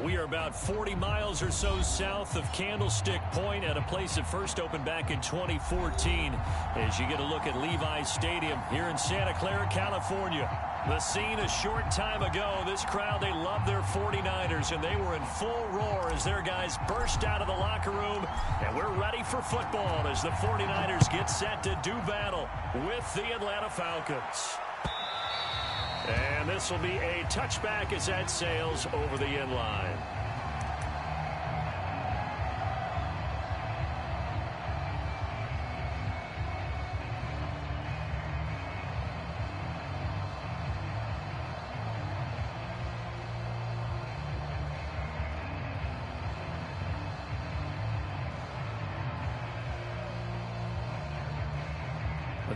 We are about 40 miles or so south of Candlestick Point at a place that first opened back in 2014 as you get a look at Levi's Stadium here in Santa Clara, California. The scene a short time ago, this crowd, they love their 49ers, and they were in full roar as their guys burst out of the locker room, and we're ready for football as the 49ers get set to do battle with the Atlanta Falcons. And this will be a touchback as that sails over the end line.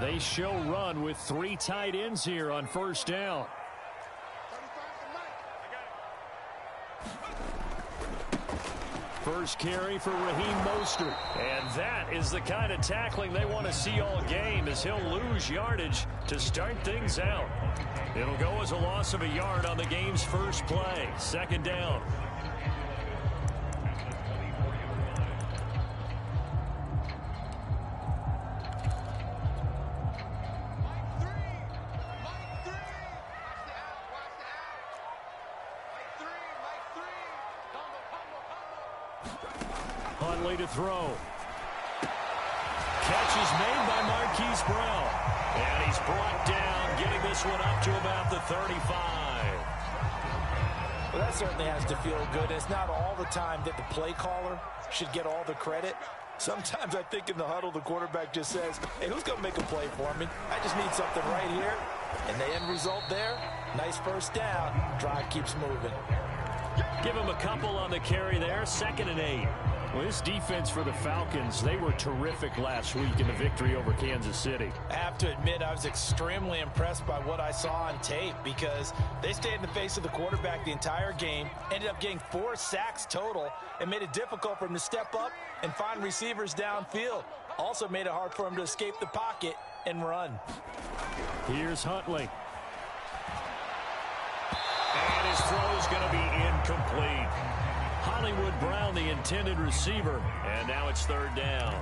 They show run with 3 tight ends here on first down. First carry for Raheem Mostert. And that is the kind of tackling they want to see all game as he'll lose yardage to start things out. It'll go as a loss of a yard on the game's first play. Second down. To throw. Catch is made by Marquise Brown. And he's brought down, getting this one up to about the 35. Well, that certainly has to feel good. It's not all the time that the play caller should get all the credit. Sometimes I think in the huddle, the quarterback just says, hey, who's going to make a play for me? I just need something right here. And the end result there, nice first down. Drive keeps moving. Give him a couple on the carry there. 2nd and 8. Well, this defense for the Falcons, they were terrific last week in the victory over Kansas City. I have to admit, I was extremely impressed by what I saw on tape because they stayed in the face of the quarterback the entire game, ended up getting 4 sacks total, and made it difficult for him to step up and find receivers downfield. Also made it hard for him to escape the pocket and run. Here's Huntley. And his throw is going to be incomplete. Hollywood Brown, the intended receiver, and now it's 3rd down.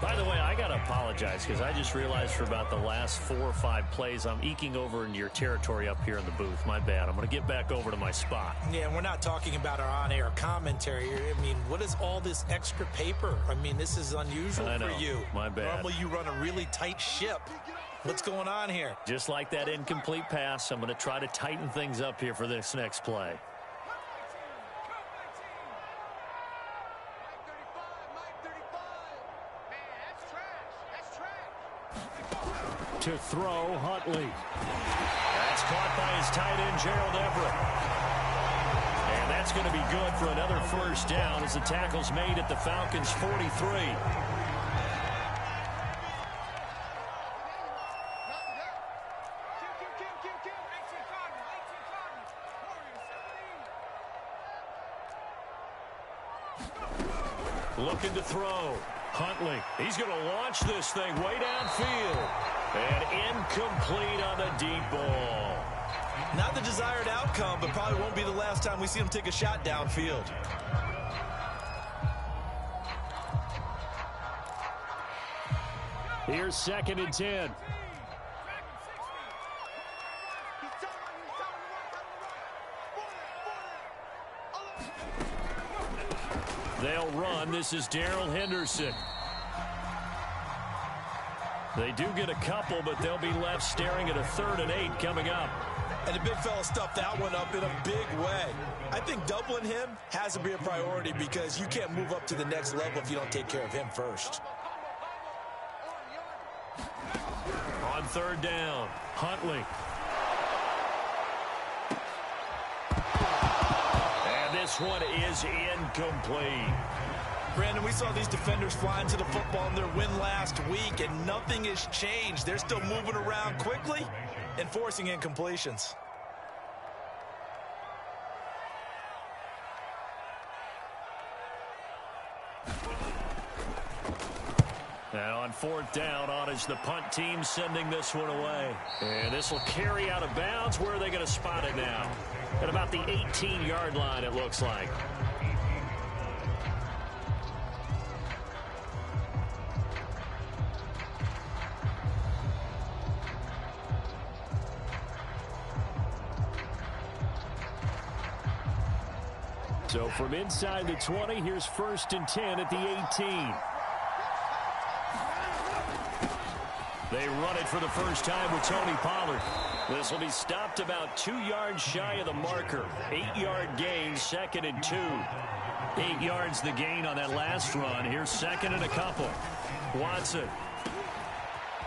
By the way, I got to apologize because I just realized for about the last 4 or 5 plays, I'm eking over into your territory up here in the booth. My bad. I'm going to get back over to my spot. Yeah, and we're not talking about our on-air commentary here. I mean, what is all this extra paper? I mean, this is unusual for you. My bad. Normally you run a really tight ship. What's going on here? Just like that incomplete pass, I'm going to try to tighten things up here for this next play. To throw, Huntley. That's caught by his tight end, Gerald Everett. And that's going to be good for another first down as the tackle's made at the Falcons' 43. Looking to throw. Huntley. He's going to launch this thing way downfield. And incomplete on the deep ball. Not the desired outcome, but probably won't be the last time we see him take a shot downfield. Here's 2nd and 10. They'll run. This is Darrell Henderson. They do get a couple, but they'll be left staring at a 3rd and 8 coming up. And the big fella stuffed that one up in a big way. I think doubling him has to be a priority because you can't move up to the next level if you don't take care of him first. On 3rd down, Huntley. And this one is incomplete. Brandon, we saw these defenders fly into the football in their win last week, and nothing has changed. They're still moving around quickly and forcing incompletions. Now on 4th down, on is the punt team sending this one away. And this will carry out of bounds. Where are they going to spot it now? At about the 18-yard line, it looks like. So from inside the 20, here's 1st and 10 at the 18. They run it for the first time with Tony Pollard. This will be stopped about 2 yards shy of the marker. 8-yard gain, 2nd and 2. 8 yards the gain on that last run. Here's 2nd and a couple. Watson.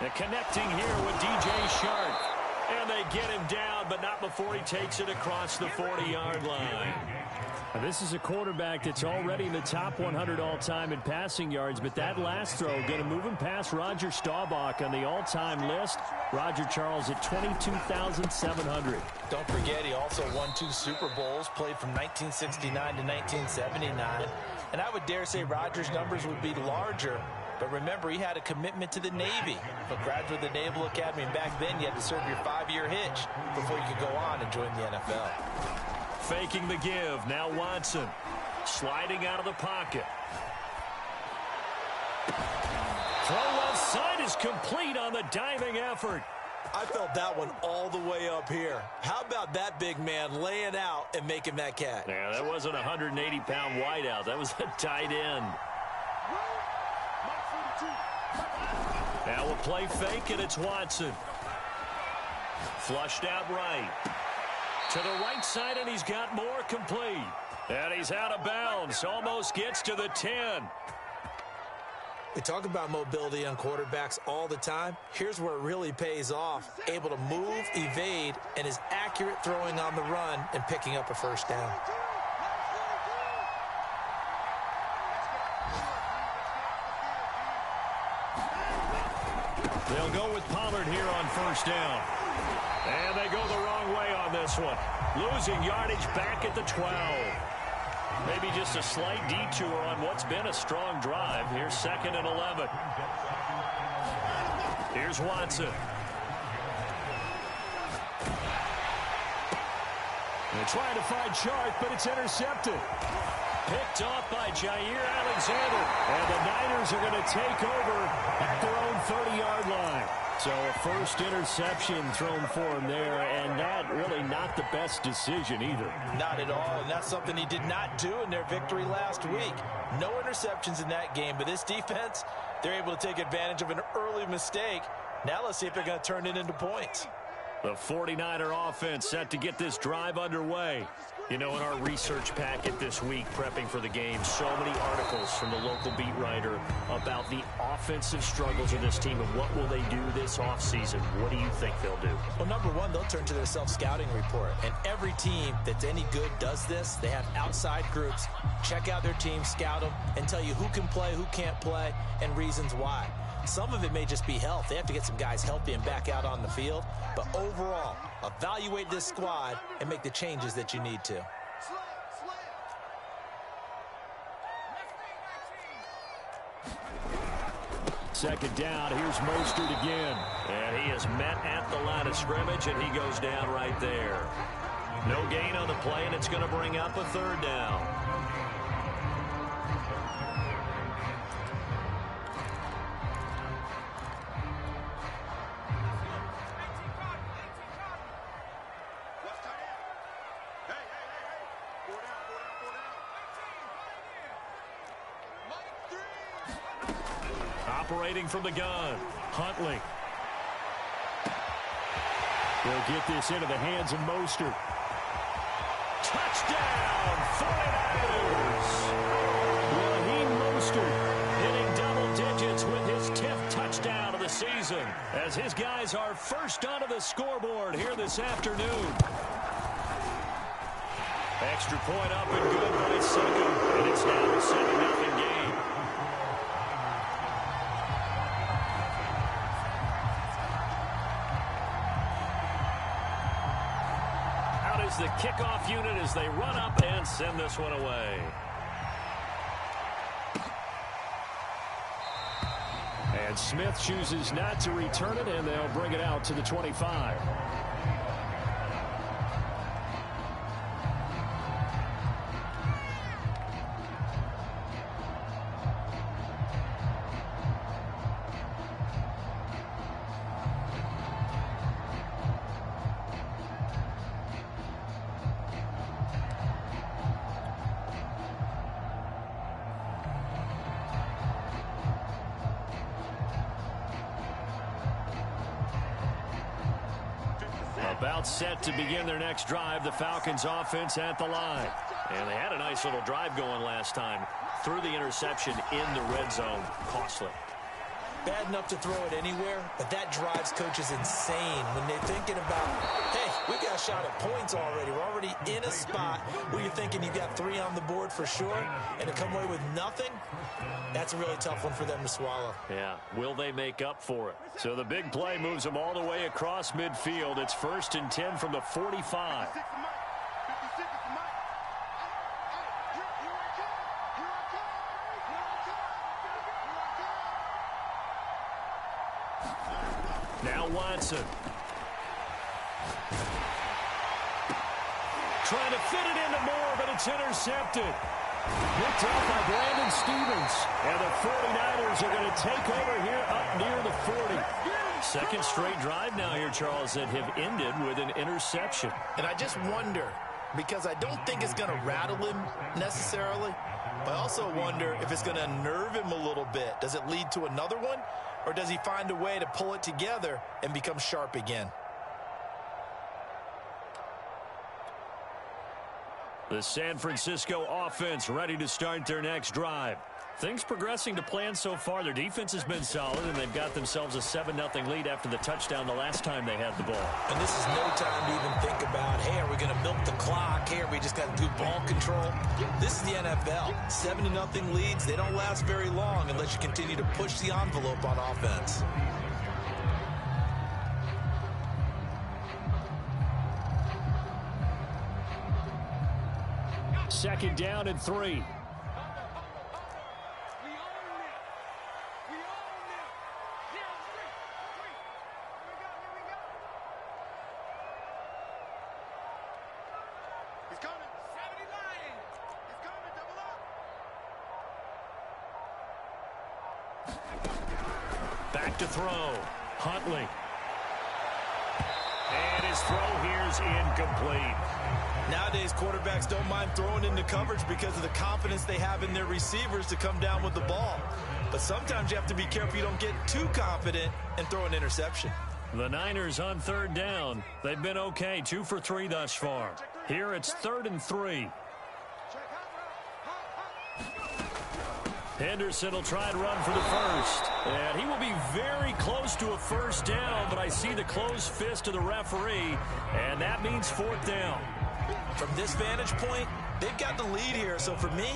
And connecting here with DJ Shark. And they get him down, but not before he takes it across the 40-yard line. Now, this is a quarterback that's already in the top 100 all-time in passing yards, but that last throw going to move him past Roger Staubach on the all-time list. Roger Charles at 22,700. Don't forget, he also won 2 Super Bowls, played from 1969 to 1979. And I would dare say Roger's numbers would be larger. But remember, he had a commitment to the Navy. A graduate of the Naval Academy, and back then you had to serve your 5-year hitch before you could go on and join the NFL. Faking the give. Now Watson sliding out of the pocket. Throw left side is complete on the diving effort. I felt that one all the way up here. How about that big man laying out and making that catch? Yeah, that wasn't a 180-pound wideout. That was a tight end. Now we'll play fake, and it's Watson. Flushed out right. To the right side, and he's got more, complete. And he's out of bounds. Almost gets to the 10. We talk about mobility on quarterbacks all the time. Here's where it really pays off. Able to move, evade, and is accurate throwing on the run and picking up a first down. They'll go with Pollard here on 1st down. And they go the wrong way on this one. Losing yardage back at the 12. Maybe just a slight detour on what's been a strong drive. Here's 2nd and 11. Here's Watson. They're trying to find Sharp, but it's intercepted. Picked off by Jair Alexander. And the Niners are going to take over at their own 30-yard line. So a first interception thrown for him there, and that really not the best decision either. Not at all, and that's something he did not do in their victory last week. No interceptions in that game, but this defense, they're able to take advantage of an early mistake. Now let's see if they're going to turn it into points. The 49er offense set to get this drive underway. You know, in our research packet this week, prepping for the game, so many articles from the local beat writer about the offensive struggles of this team and what will they do this offseason. What do you think they'll do? Well, number one, they'll turn to their self-scouting report. And every team that's any good does this. They have outside groups. Check out their team, scout them, and tell you who can play, who can't play, and reasons why. Some of it may just be health. They have to get some guys healthy and back out on the field. But overall, evaluate this squad and make the changes that you need to. Second down, here's Mostert again. And he is met at the line of scrimmage, and he goes down right there. No gain on the play, and it's going to bring up a 3rd down. Operating from the gun, Huntley. They'll get this into the hands of Mostert. Touchdown, 49ers! Raheem Mostert hitting double digits with his 10th touchdown of the season as his guys are first onto the scoreboard here this afternoon. Extra point up and good by Sutton, and it's now a 7-0 game. The kickoff unit as they run up and send this one away. And Smith chooses not to return it, and they'll bring it out to the 25. About set to begin their next drive. The Falcons offense at the line. And they had a nice little drive going last time. Threw the interception in the red zone. Costly. Bad enough to throw it anywhere, but that drives coaches insane when they're thinking about, hey, we got a shot at points already. We're already in a spot where you're thinking you got 3 on the board for sure, and to come away with nothing, that's a really tough one for them to swallow. Yeah, will they make up for it? So the big play moves them all the way across midfield. It's 1st and 10 from the 45. Now Watson. Trying to fit it into Moore, but it's intercepted. Picked off by Brandon Stevens. And the 49ers are going to take over here up near the 40. Second straight drive now here, Charles, that have ended with an interception. And I just wonder, because I don't think it's going to rattle him necessarily, but I also wonder if it's going to unnerve him a little bit. Does it lead to another one? Or does he find a way to pull it together and become sharp again? The San Francisco offense ready to start their next drive. Things progressing to plan so far. Their defense has been solid, and they've got themselves a 7-0 lead after the touchdown the last time they had the ball. And this is no time to even think about, hey, are we going to milk the clock? Hey, are we just going to do ball control? This is the NFL. 7-0 leads, they don't last very long unless you continue to push the envelope on offense. Second down and 3. Back to throw. Huntley. And his throw here's incomplete. Nowadays, quarterbacks don't mind throwing into coverage because of the confidence they have in their receivers to come down with the ball. But sometimes you have to be careful you don't get too confident and throw an interception. The Niners on 3rd down. They've been okay, 2 for 3 thus far. Here it's 3rd and 3. Henderson will try and run for the first. And he will be very close to a first down, but I see the closed fist of the referee, and that means 4th down. From this vantage point, they've got the lead here, so for me,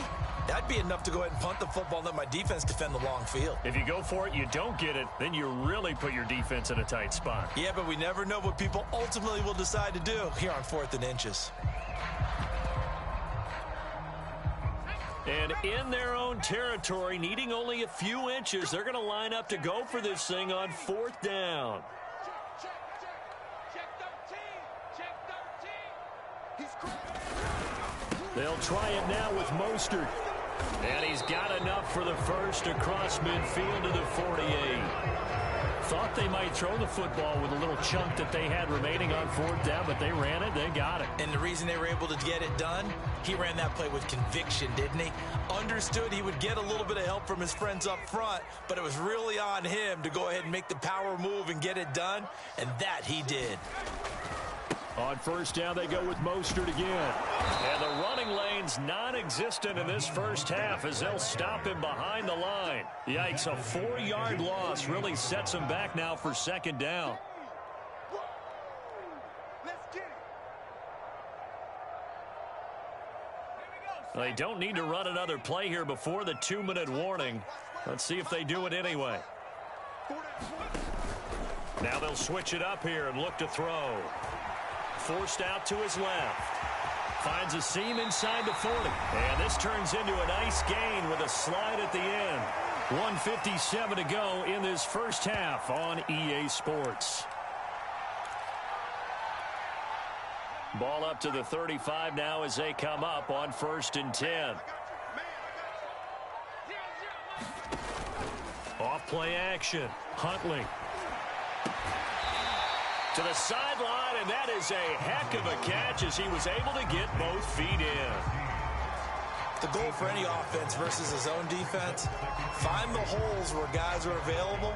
that'd be enough to go ahead and punt the football and let my defense defend the long field. If you go for it, you don't get it, then you really put your defense in a tight spot. Yeah, but we never know what people ultimately will decide to do here on 4th and inches. And in their own territory, needing only a few inches, they're going to line up to go for this thing on 4th down. They'll try it now with Mostert. And he's got enough for the first across midfield to the 48. Thought they might throw the football with a little chunk that they had remaining on 4th down, but they ran it, they got it. And the reason they were able to get it done, he ran that play with conviction, didn't he? Understood he would get a little bit of help from his friends up front, but it was really on him to go ahead and make the power move and get it done, and that he did. On 1st down, they go with Mostert again. And the running lane's non-existent in this first half as they'll stop him behind the line. Yikes, a 4-yard loss really sets him back now for 2nd down. They don't need to run another play here before the 2-minute warning. Let's see if they do it anyway. Now they'll switch it up here and look to throw. Forced out to his left. Finds a seam inside the 40. And this turns into a nice gain with a slide at the end. 1:57 to go in this first half on EA Sports. Ball up to the 35 now as they come up on 1st and 10. Off play action. Huntley. To the sideline, and that is a heck of a catch as he was able to get both feet in. The goal for any offense versus his own defense, find the holes where guys are available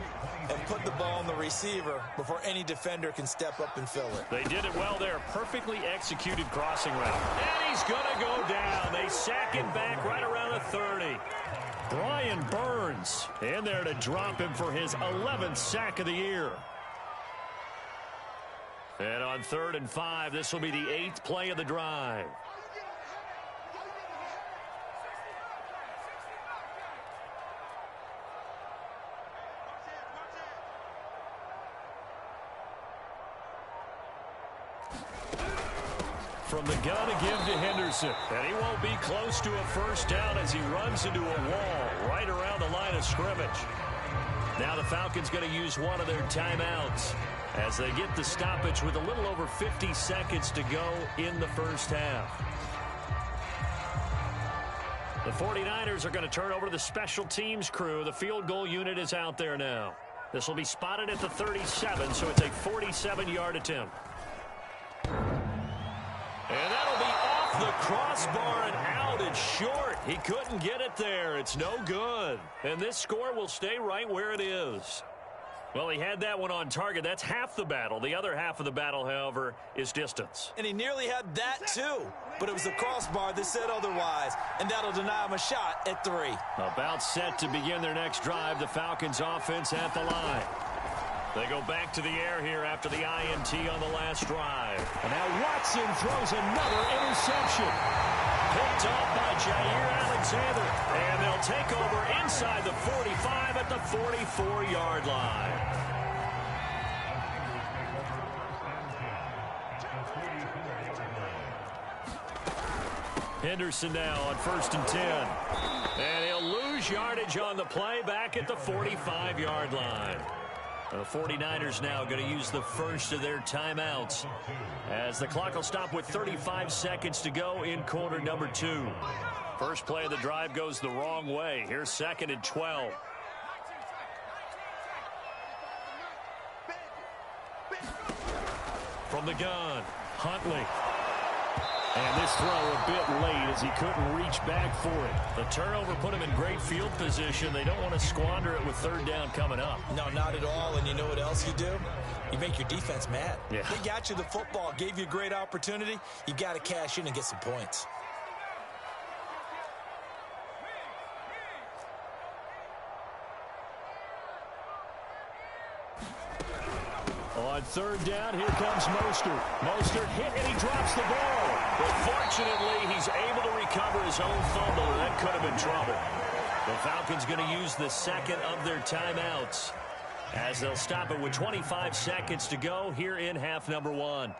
and put the ball on the receiver before any defender can step up and fill it. They did it well there. Perfectly executed crossing route. And he's going to go down. They sack him back right around the 30. Brian Burns in there to drop him for his 11th sack of the year. And on 3rd and 5, this will be the 8th play of the drive. From the gun to give to Henderson. And he won't be close to a first down as he runs into a wall right around the line of scrimmage. Now the Falcons going to use one of their timeouts as they get the stoppage with a little over 50 seconds to go in the first half. The 49ers are going to turn over to the special teams crew. The field goal unit is out there now. This will be spotted at the 37, so it's a 47-yard attempt. And that'll be off the crossbar and out. It's short. He couldn't get it there. It's no good. And this score will stay right where it is. Well, he had that one on target. That's half the battle. The other half of the battle, however, is distance. And he nearly had that, too. But it was the crossbar that said otherwise. And that'll deny him a shot at 3. About set to begin their next drive. The Falcons offense at the line. They go back to the air here after the INT on the last drive. And now Watson throws another interception. Picked up by Jair Alexander. And they'll take over inside the 45 at the 44-yard line. Henderson now on 1st and 10. And he'll lose yardage on the play back at the 45-yard line. The 49ers now going to use the first of their timeouts as the clock will stop with 35 seconds to go in quarter number 2. First play of the drive goes the wrong way. Here's 2nd and 12. From the gun, Huntley. And this throw a bit late as he couldn't reach back for it. The turnover put him in great field position. They don't want to squander it with 3rd down coming up. No, not at all. And you know what else you do? You make your defense mad. Yeah. They got you the football, gave you a great opportunity. You got to cash in and get some points. On 3rd down, here comes Mostert. Mostert hit and he drops the ball. But fortunately, he's able to recover his own fumble, and that could have been trouble. The Falcons going to use the 2nd of their timeouts as they'll stop it with 25 seconds to go here in half number 1.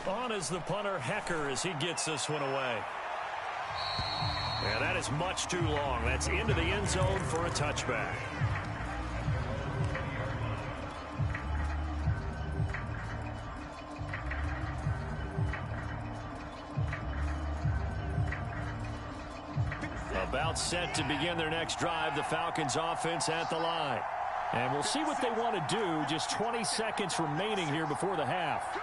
On is the punter, Hecker, as he gets this one away. Yeah, that is much too long. That's into the end zone for a touchback. About set to begin their next drive, the Falcons offense at the line. And we'll see what they want to do. Just 20 seconds remaining here before the half.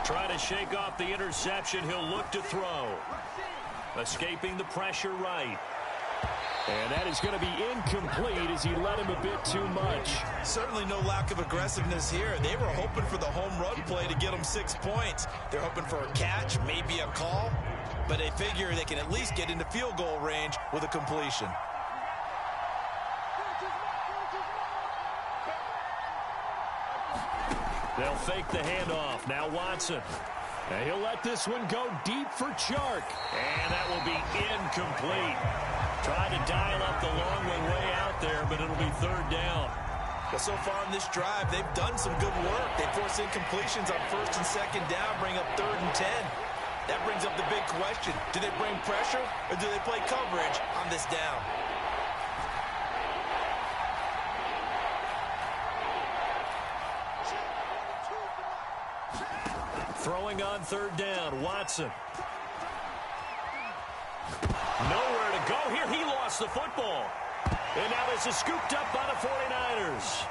Try to shake off the interception. He'll look to throw. Escaping the pressure right. And that is going to be incomplete as he led him a bit too much. Certainly no lack of aggressiveness here. They were hoping for the home run play to get them 6 points. They're hoping for a catch, maybe a call. But they figure they can at least get into field goal range with a completion. They'll fake the handoff. Now Watson. And he'll let this one go deep for Chark. And that will be incomplete. Trying to dial up the long way out there, but it'll be 3rd down. Well, so far in this drive, they've done some good work. They force incompletions on 1st and 2nd down, bring up 3rd and 10. That brings up the big question. Do they bring pressure or do they play coverage on this down? Throwing on 3rd down, Watson. Nowhere to go here. He lost the football. And now this is scooped up by the 49ers.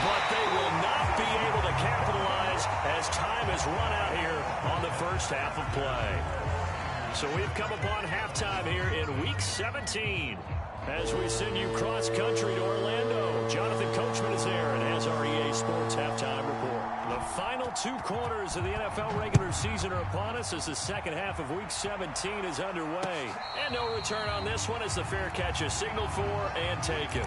But they will not be able to capitalize as time has run out here on the first half of play. So we've come upon halftime here in Week 17. As we send you cross-country to Orlando, Jonathan Coachman is there and has our EA Sports Halftime Report. The final 2 quarters of the NFL regular season are upon us as the second half of Week 17 is underway. And no return on this one as the fair catch is signaled for and taken.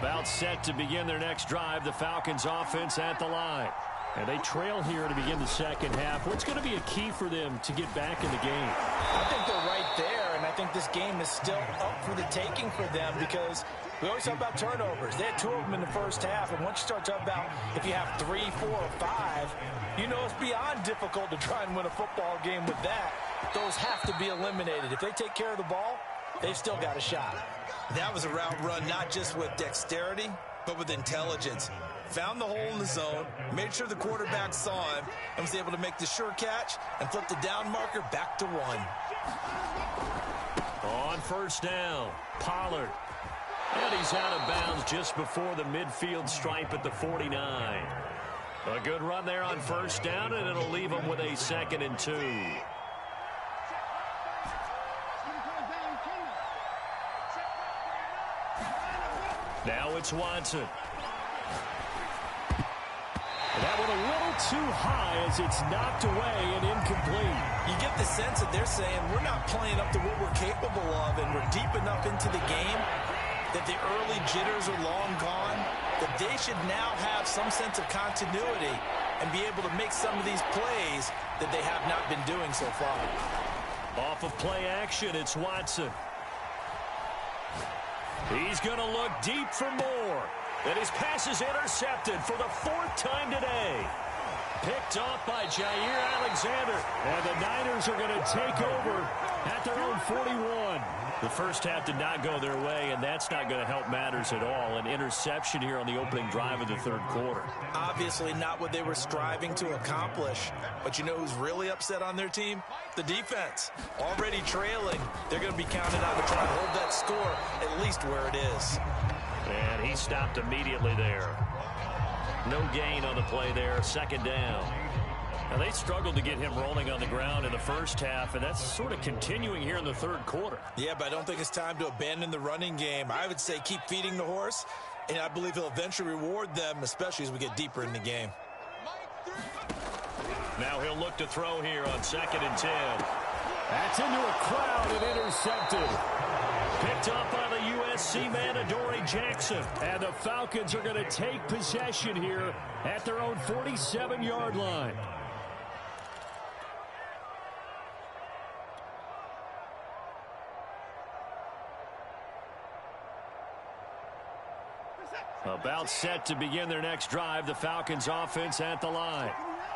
About set to begin their next drive, the Falcons offense at the line. And they trail here to begin the second half. What's going to be a key for them to get back in the game? I think they're right there, and I think this game is still up for the taking for them because we always talk about turnovers. They had 2 of them in the first half, and once you start talking about if you have 3, 4, or 5, you know it's beyond difficult to try and win a football game with that. Those have to be eliminated. If they take care of the ball, they've still got a shot. That was a route run not just with dexterity, but with intelligence. Found the hole in the zone, made sure the quarterback saw him, and was able to make the sure catch and flip the down marker back to 1. On first down, Pollard. And he's out of bounds just before the midfield stripe at the 49. A good run there on first down, and it'll leave him with a 2nd and 2. Now it's Watson. That one a little too high as it's knocked away and incomplete. You get the sense that they're saying we're not playing up to what we're capable of, and we're deep enough into the game that the early jitters are long gone, that they should now have some sense of continuity and be able to make some of these plays that they have not been doing so far. Off of play action, it's Watson. He's going to look deep for more. And his pass is intercepted for the 4th time today. Picked off by Jair Alexander. And the Niners are going to take over at their own 41. The first half did not go their way, and that's not going to help matters at all. An interception here on the opening drive of the 3rd quarter. Obviously not what they were striving to accomplish. But you know who's really upset on their team? The defense. Already trailing. They're going to be counted on to try and hold that score at least where it is. And he stopped immediately there. No gain on the play there. 2nd down. Now, they struggled to get him rolling on the ground in the first half, and that's sort of continuing here in the 3rd quarter. Yeah, but I don't think it's time to abandon the running game. I would say keep feeding the horse, and I believe he'll eventually reward them, especially as we get deeper in the game. Now he'll look to throw here on 2nd and 10. That's into a crowd and intercepted. Picked up by the USC man, Adoree Jackson. And the Falcons are going to take possession here at their own 47-yard line. About set to begin their next drive, the Falcons offense at the line.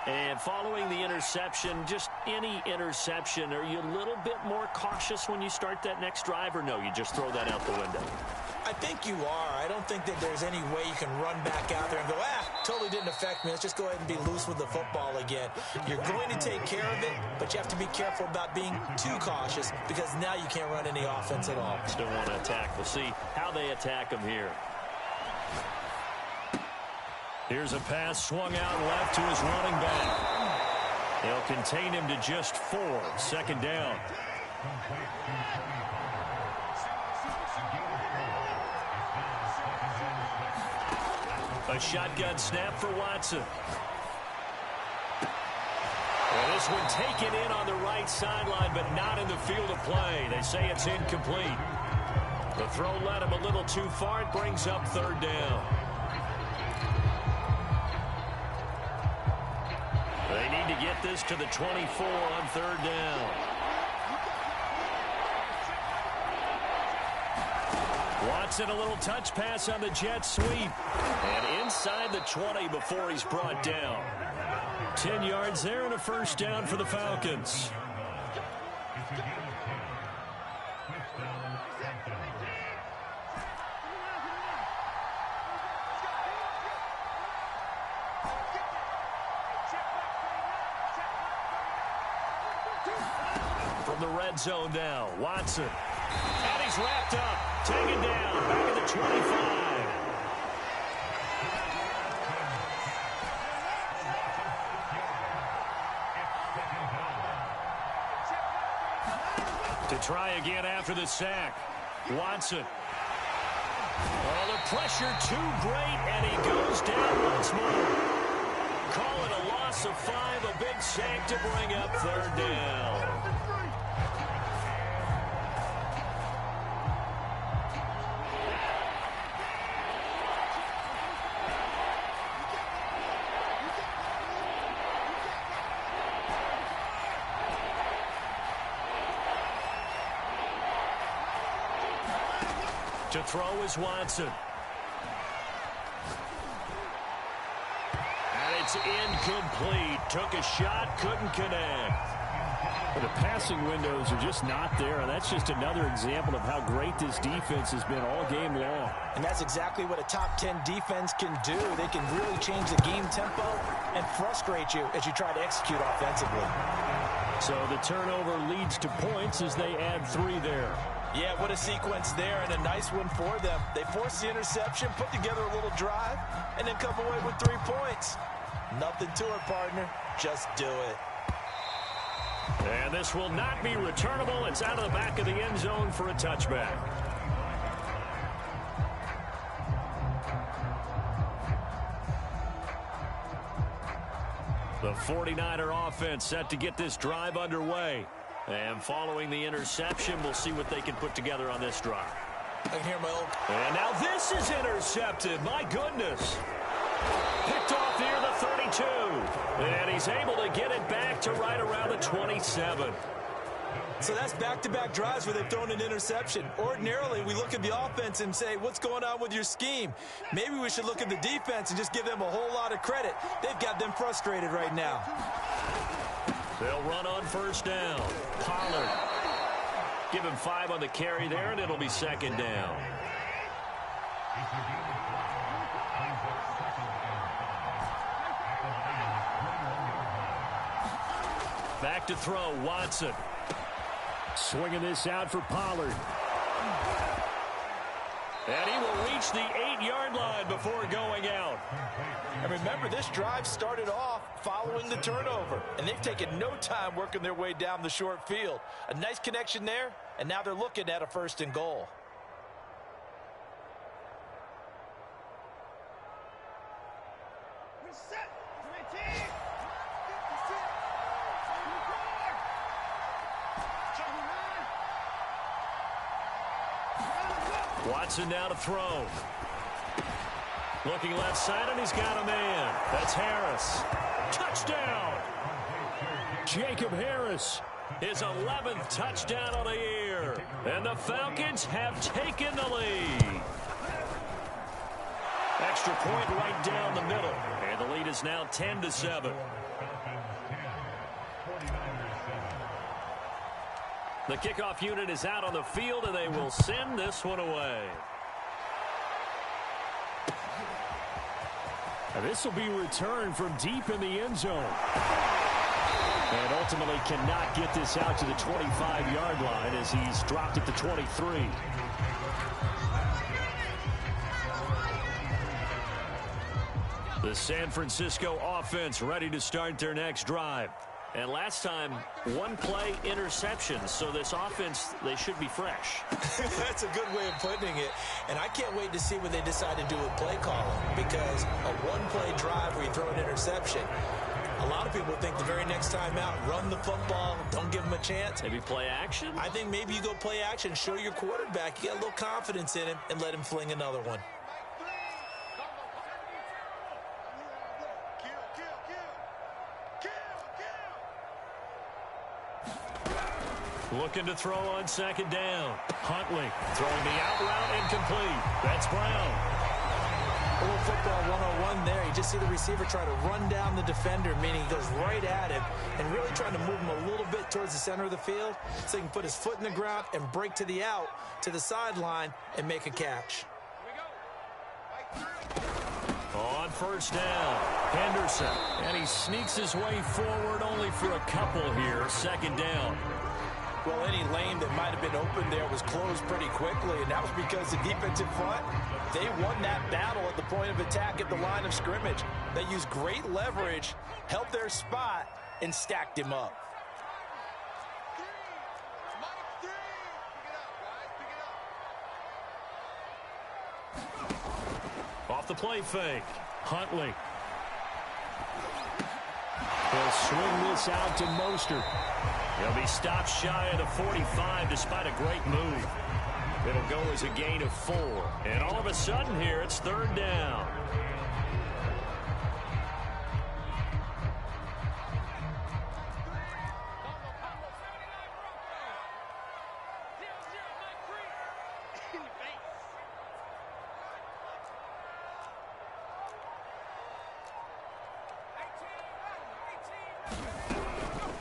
And following the interception, just any interception, are you a little bit more cautious when you start that next drive, or no, you just throw that out the window? I think you are. I don't think that there's any way you can run back out there and go, totally didn't affect me. Let's just go ahead and be loose with the football again. You're going to take care of it, but you have to be careful about being too cautious because now you can't run any offense at all. Still want to attack. We'll see how they attack them here. Here's a pass swung out left to his running back. They'll contain him to just 4. 2nd down. A shotgun snap for Watson. Well, this one taken in on the right sideline, but not in the field of play. They say it's incomplete. The throw led him a little too far. It brings up 3rd down. They need to get this to the 24 on 3rd down. Watson, a little touch pass on the jet sweep. And inside the 20 before he's brought down. 10 yards there and a 1st down for the Falcons. From the red zone now, Watson. And he's wrapped up, taken down, back at the 25. To try again after the sack, Watson. Oh, the pressure too great, and he goes down once more. Call it a loss of 5, a big sack to bring up 3rd down. To throw is Watson. And it's incomplete. Took a shot, couldn't connect. Well, the passing windows are just not there, and that's just another example of how great this defense has been all game long. And that's exactly what a top 10 defense can do. They can really change the game tempo and frustrate you as you try to execute offensively. So the turnover leads to points as they add 3 there. Yeah, what a sequence there, and a nice one for them. They force the interception, put together a little drive, and then come away with 3 points. Nothing to it, partner. Just do it. And this will not be returnable. It's out of the back of the end zone for a touchback. The 49er offense set to get this drive underway. And following the interception, we'll see what they can put together on this drive. I can hear my own. And now this is intercepted. My goodness. Picked off near the 32. And he's able to get it back to right around the 27. So that's back-to-back drives where they've thrown an interception. Ordinarily, we look at the offense and say, what's going on with your scheme? Maybe we should look at the defense and just give them a whole lot of credit. They've got them frustrated right now. They'll run on 1st down. Pollard. Give him 5 on the carry there, and it'll be 2nd down. Back to throw, Watson. Swinging this out for Pollard. And he will reach the 8-yard line before going out. And remember, this drive started off following the turnover, and they've taken no time working their way down the short field. A nice connection there, and now they're looking at a 1st and goal. Watson now to throw. Looking left side, and he's got a man. That's Harris. Touchdown! Jacob Harris. His 11th touchdown of the year. And the Falcons have taken the lead. Extra point right down the middle. And the lead is now 10-7. The kickoff unit is out on the field, and they will send this one away. Now this will be returned from deep in the end zone. And ultimately cannot get this out to the 25-yard line as he's dropped at the 23. The San Francisco offense ready to start their next drive. And last time, 1-play interception. So this offense, they should be fresh. That's a good way of putting it. And I can't wait to see what they decide to do with play calling. Because a 1-play drive where you throw an interception, a lot of people think the very next time out, run the football, don't give them a chance. Maybe play action? I think maybe you go play action, show your quarterback, you got a little confidence in him, and let him fling another one. Looking to throw on 2nd down. Huntley throwing the out route incomplete. That's Brown. A little football 101 there. You just see the receiver try to run down the defender, meaning he goes right at him and really trying to move him a little bit towards the center of the field so he can put his foot in the ground and break to the out, to the sideline, and make a catch. On 1st down, Henderson. And he sneaks his way forward only for a couple here. 2nd down. Well, any lane that might have been open there was closed pretty quickly, and that was because the defensive front, they won that battle at the point of attack at the line of scrimmage. They used great leverage, held their spot, and stacked him up. Off the play fake, Huntley. He'll swing this out to Mostert. He'll be stopped shy of the 45 despite a great move. It'll go as a gain of 4. And all of a sudden here, it's 3rd down.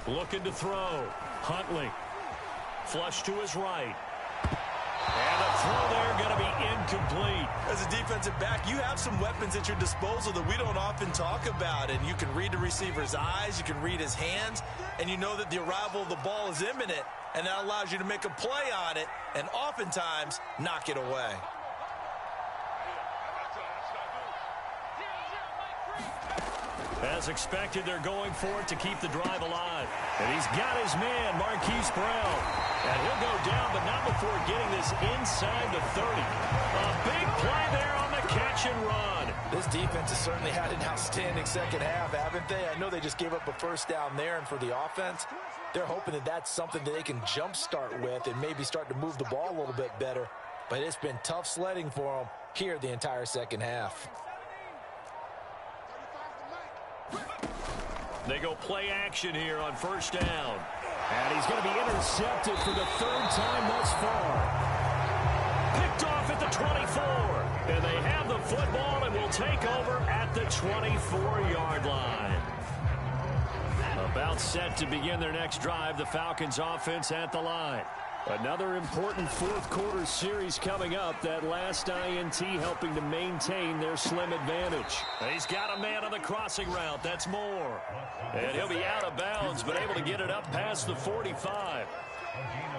Looking to throw. Huntley. Flush to his right. And the throw there going to be incomplete. As a defensive back, you have some weapons at your disposal that we don't often talk about. And you can read the receiver's eyes, you can read his hands, and you know that the arrival of the ball is imminent. And that allows you to make a play on it and oftentimes knock it away. As expected, they're going for it to keep the drive alive. And he's got his man, Marquise Brown. And he'll go down, but not before getting this inside the 30. A big play there on the catch and run. This defense has certainly had an outstanding second half, haven't they? I know they just gave up a first down there, and for the offense, they're hoping that that's something that they can jumpstart with and maybe start to move the ball a little bit better. But it's been tough sledding for them here the entire second half. They go play action here on 1st down. And he's going to be intercepted for the 3rd time thus far. Picked off at the 24. And they have the football and will take over at the 24-yard line. About set to begin their next drive, the Falcons offense at the line. Another important 4th quarter series coming up. That last INT helping to maintain their slim advantage. He's got a man on the crossing route. That's Moore. And he'll be out of bounds, but able to get it up past the 45.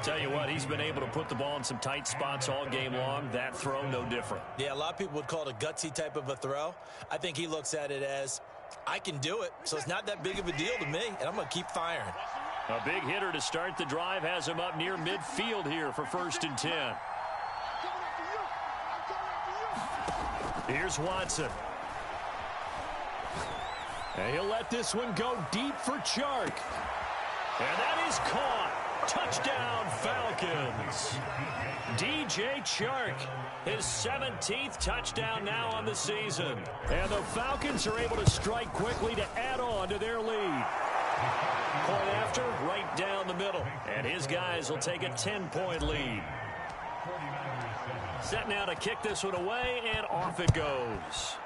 Tell you what, he's been able to put the ball in some tight spots all game long. That throw, no different. Yeah, a lot of people would call it a gutsy type of a throw. I think he looks at it as, I can do it, so it's not that big of a deal to me, and I'm going to keep firing. A big hitter to start the drive has him up near midfield here for 1st and 10. Here's Watson. And he'll let this one go deep for Chark. And that is caught. Touchdown, Falcons. DJ Chark, his 17th touchdown now on the season. And the Falcons are able to strike quickly to add on to their lead. Point after, right down the middle. And his guys will take a 10-point lead. Set now to kick this one away, and off it goes.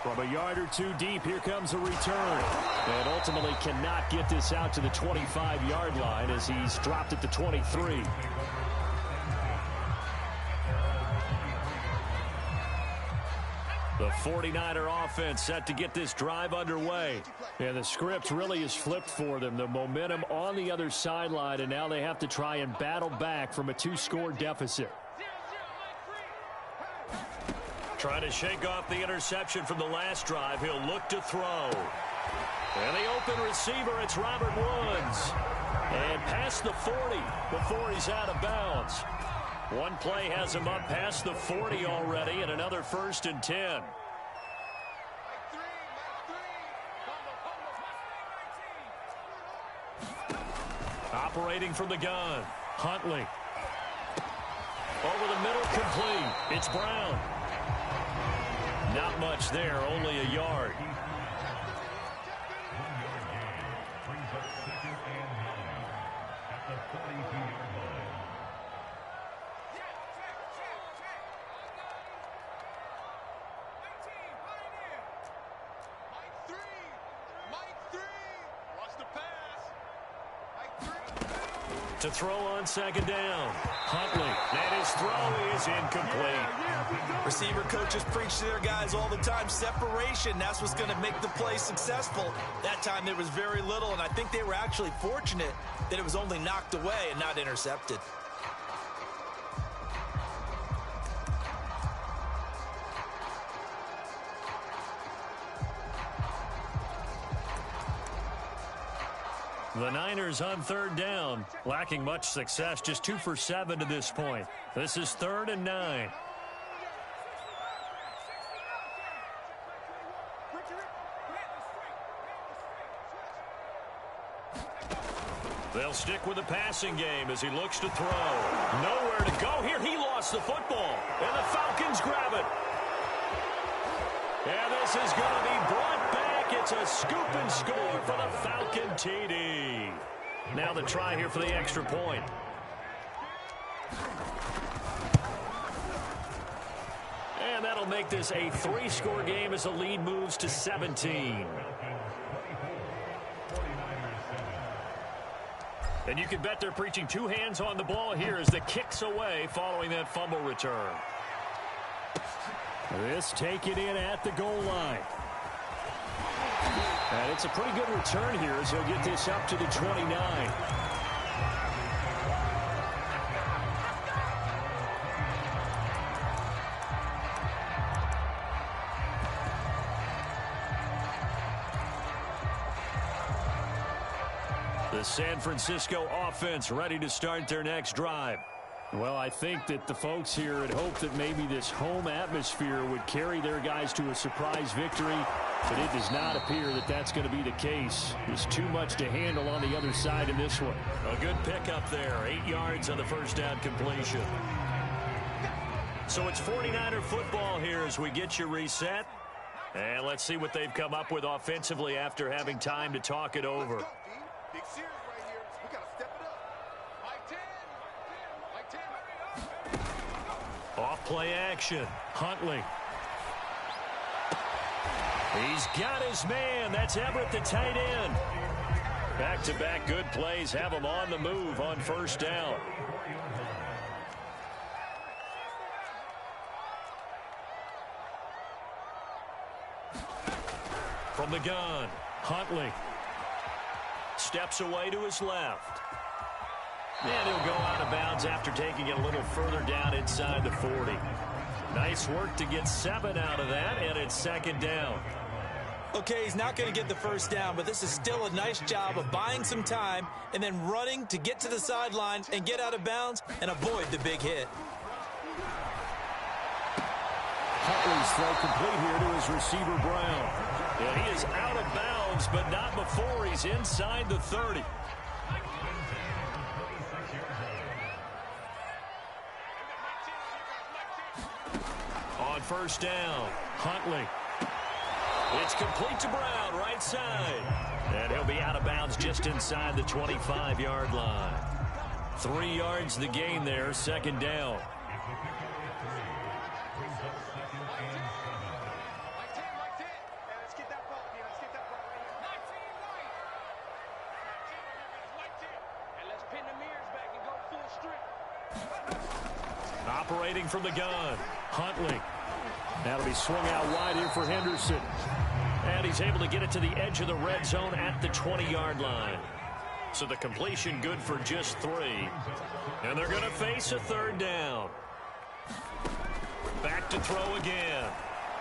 From a yard or two deep, here comes a return. And ultimately cannot get this out to the 25-yard line as he's dropped at the 23. The 49er offense set to get this drive underway. And the script really is flipped for them. The momentum on the other sideline, and now they have to try and battle back from a 2-score deficit. Trying to shake off the interception from the last drive. He'll look to throw. And the open receiver, it's Robert Woods. And past the 40 before he's out of bounds. One play has him up past the 40 already, and another 1st and 10. Operating from the gun, Huntley. Over the middle, complete. It's Brown. Not much there, only a yard. To throw on second down. Huntley. And his throw is incomplete. Receiver coaches preach to their guys all the time. Separation, that's what's going to make the play successful. That time there was very little, and I think they were actually fortunate that it was only knocked away and not intercepted. The Niners on third down, lacking much success, just 2 for 7 to this point. This is 3rd and 9. They'll stick with the passing game as he looks to throw. Nowhere to go here. He lost the football, and the Falcons grab it. And this is going to be brought back. It's a scoop and score for the Falcon TD. Now the try here for the extra point. And that'll make this a 3-score game as the lead moves to 17. And you can bet they're preaching 2 hands on the ball here as the kick's away following that fumble return. This taken in at the goal line. And it's a pretty good return here as he'll get this up to the 29. The San Francisco offense ready to start their next drive. Well, I think that the folks here had hoped that maybe this home atmosphere would carry their guys to a surprise victory, but it does not appear that that's going to be the case. There's too much to handle on the other side in this one. A good pickup there, 8 yards on the first down completion. So it's 49er football here as we get you reset. And let's see what they've come up with offensively after having time to talk it over. Big series right here. We got to step it up. Like 10. Off play action. Huntley. He's got his man. That's Everett, the tight end. Back-to-back good plays have him on the move on first down. From the gun, Huntley. Steps away to his left. And he'll go out of bounds after taking it a little further down inside the 40. Nice work to get 7 out of that, and it's second down. Okay, he's not going to get the first down, but this is still a nice job of buying some time and then running to get to the sideline and get out of bounds and avoid the big hit. Huntley's throw complete here to his receiver, Brown. Yeah, he is out of bounds, but not before he's inside the 30. On first down, Huntley. It's complete to Brown, right side. And he'll be out of bounds just inside the 25-yard line. 3 yards the gain there, second down. Operating from the gun, Huntley. That'll be swung out wide here for Henderson. And he's able to get it to the edge of the red zone at the 20-yard line. So the completion good for just 3. And they're going to face a third down. Back to throw again.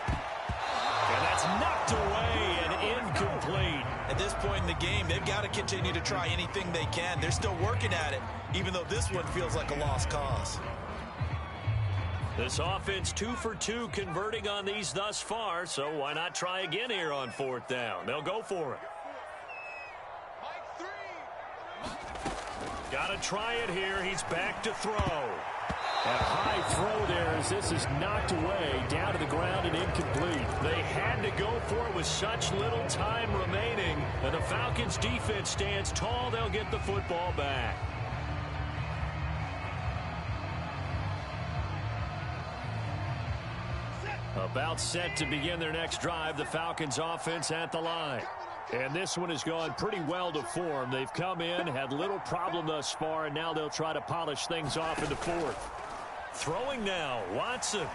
And that's knocked away and incomplete. At this point in the game, they've got to continue to try anything they can. They're still working at it, even though this one feels like a lost cause. This offense 2 for 2 converting on these thus far, so why not try again here on fourth down? They'll go for it. Got to try it here. He's back to throw. A high throw there as this is knocked away, down to the ground and incomplete. They had to go for it with such little time remaining, and the Falcons defense stands tall. They'll get the football back. About set to begin their next drive. The Falcons offense at the line. And this one has gone pretty well to form. They've come in, had little problem thus far, and now they'll try to polish things off in the fourth. Throwing now, Watson.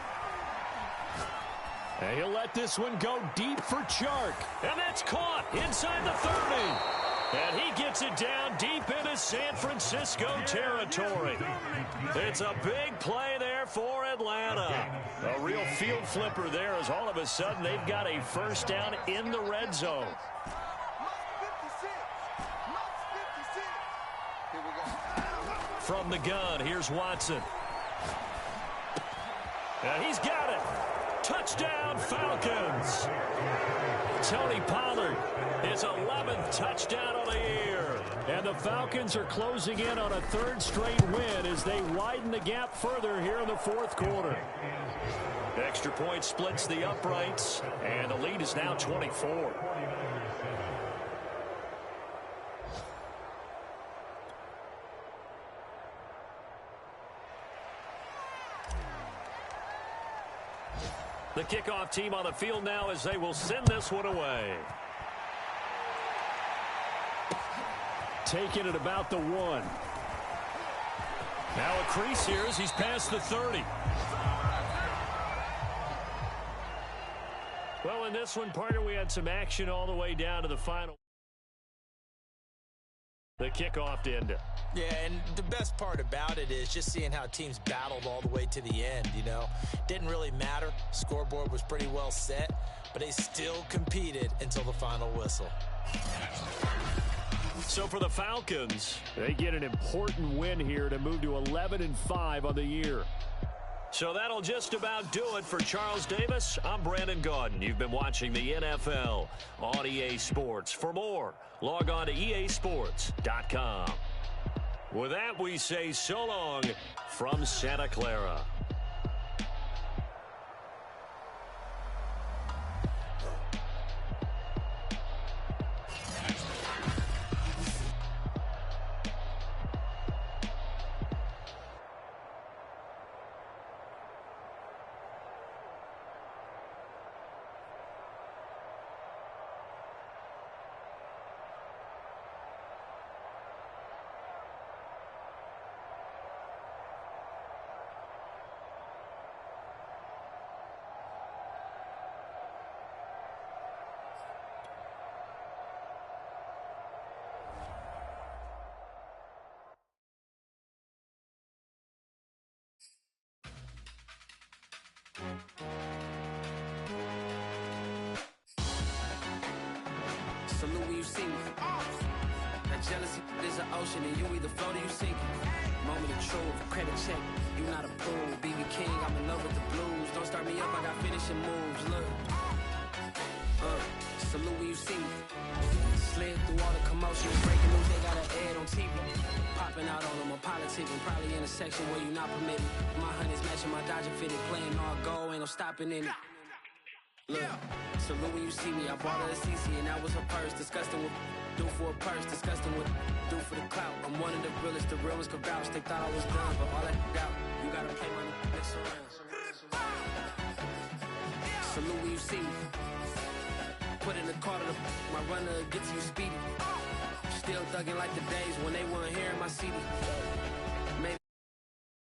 And he'll let this one go deep for Chark. And that's caught inside the 30. And he gets it down deep into San Francisco territory. It's a big play there for Atlanta. A real field flipper there as all of a sudden they've got a first down in the red zone. From the gun, here's Watson. And he's got it. Touchdown, Falcons. Tony Pollard, his 11th touchdown of the year. And the Falcons are closing in on a third straight win as they widen the gap further here in the fourth quarter. Extra point splits the uprights, and the lead is now 24. The kickoff team on the field now as they will send this one away. Taking it about the 1. Now a crease here as he's past the 30. Well, in this one, partner, we had some action all the way down to the final. The kickoff to end it. Yeah, and the best part about it is just seeing how teams battled all the way to the end, you know. Didn't really matter. Scoreboard was pretty well set, but they still competed until the final whistle. So for the Falcons, they get an important win here to move to 11-5 on the year. So that'll just about do it for Charles Davis. I'm Brandon Gaudin. You've been watching the NFL on EA Sports. For more, log on to easports.com. With that, we say so long from Santa Clara. Salute when you see me. That jealousy is an ocean and you either float or you sink it. Moment of truth, credit check, you not approved. BB King, I'm in love with the blues. Don't start me up, I got finishing moves, look. Salute when you see me. Slid through all the commotion, breaking news, they got an ad on TV. Popping out on them, I'm politicking, probably in a section where you not permitted. My honey's matching my Dodger fitted, playing all goal, ain't no stopping in it. Look, salute when you see me. I bought her a CC and that was her purse. Disgusting with do for a purse. Disgusting with do for the clout. I'm one of the realest, the realest could vouch. They thought I was done, but all that out. You gotta play my next around. Salute when you see me. Put in the car to the my runner gets you speedy. Still thugging like the days when they weren't here in my city.